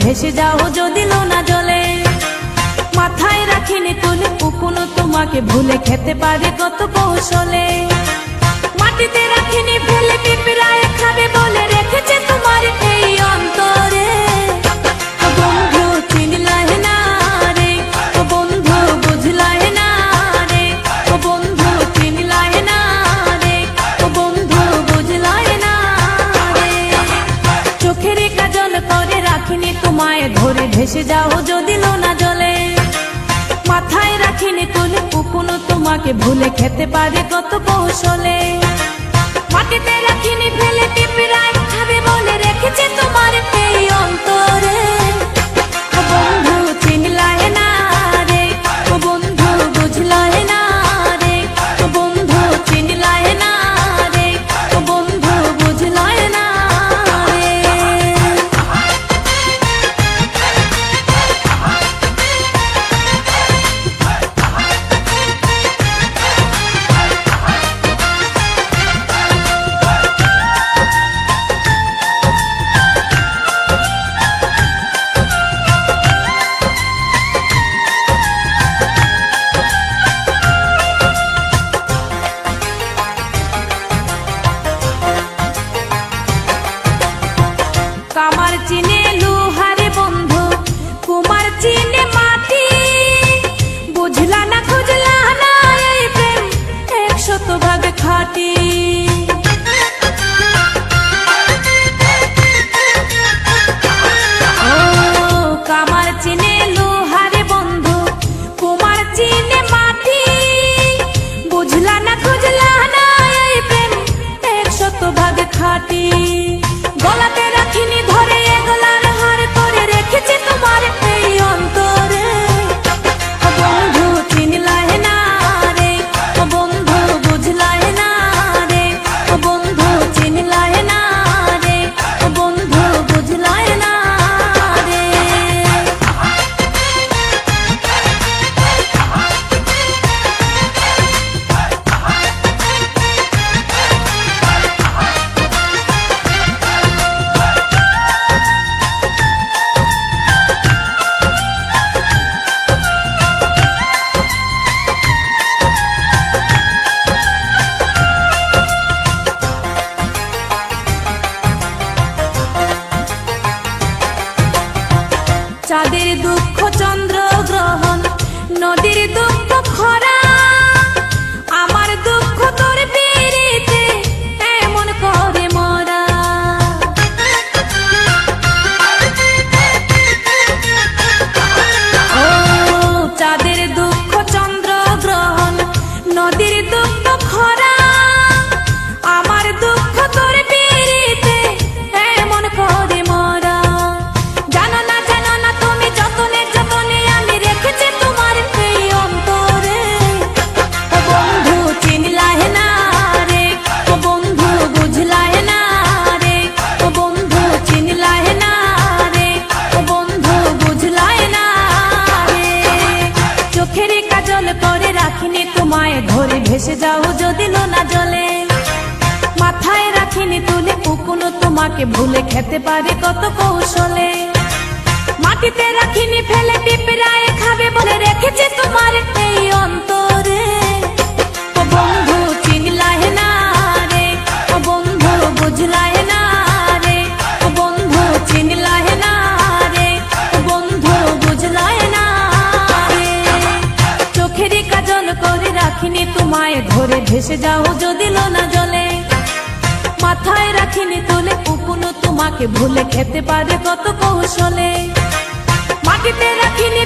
ভেসে যাও যদি লোনা জলে। মাথায় রাখিনি তুলে কখনো তোমাকে ভুলে খেতে পারে কত কৌশলে। মাটিতে রাখিনি ফেলে পিঁপড়ায় খাবে বলে রেখেছে তোমার এই অন্তরে। ও বন্ধু চিনলাই না রে, ও বন্ধু বুঝলাই না রে, ও বন্ধু চিনলাই না রে, ও বন্ধু বুঝলাই না রে। চোখের কাজল করে রাখিনি তোমায় ধরে ভেসে যাও যদি লোনা জলে। মাথায় রাখিনি তুলে কখনো তোমাকে ভুলে খেতে পারে কত কৌশলে। মাটিতে রাখিনি ফেলে পিঁপড়ায় খাবে বলে রেখেছে তোমার এই অন্তরে। ও বন্ধু চিনলাই না রে, ও বন্ধু বুঝলাই না রে, ও বন্ধু চিনলাই না রে, ও বন্ধু বুঝলাই না রে। কামার চিনে লোহারে বন্ধু, কুমার চিনে মাটি। বুঝলা না খুঁজলা না এই প্রেম 100 খাঁটি। ও কামার চিনে লোহারে বন্ধু, কুমার চিনে মাটি। বুঝলা না খুঁজলা না এই প্রেম 100 খাঁটি। গলাতে রাখিনি ধরে এগলার হার করে রেখেছে তোমার এই অন্তরে। ও বন্ধু চিনলাই না রে, ও বন্ধু বুঝলাই না রে, ও বন্ধু চিনলাই না রে, ও বন্ধু বুঝলাই না রে। চাঁদের দুঃখ চন্দ্র গ্রহণ, নদীর দুঃখ খরা। আমার দুঃখ তোর পিরিতে এমন করে মরা। ও চাঁদের দুঃখ চন্দ্র গ্রহণ, নদীর দুঃখ খরা। আমার দুঃখ তোর পিরিতে এমন করে মরা। জানো না জানো না তুমি যতনে যতনে আমি রেখেছি তোমার এই অন্তরে। ও বন্ধু চিনলাই না রে, ও বন্ধু বুঝলাই না রে, ও বন্ধু চিনলাই না রে, ও বন্ধু বুঝলাই না রে। চোখের কাজল করে রাখিনি তোমায় ধরে ভেসে যাও যদি লোনা জলে। মাথায় রাখিনি তুলে কখনো তোমাকে ভুলে খেতে পারে কত কৌশলে। মাটিতে রাখিনি ফেলে পিঁপড়ায় খাবে বলে রেখেছে তোমার এই অন্তরে। ও বন্ধু চিনলাই না রে, ও বন্ধু বুঝলাই না রে, ও বন্ধু চিনলাই না রে, ও বন্ধু বুঝলাই না রে। চোখের কাজল করে রাখিনি তোমায় ধরে ভেসে যাও যদি লোনা জলে। মাথায় রাখিনি তুলে কখনো তোমাকে ভুলে খেতে পারে কত কৌশলে। মাটিতে রাখিনি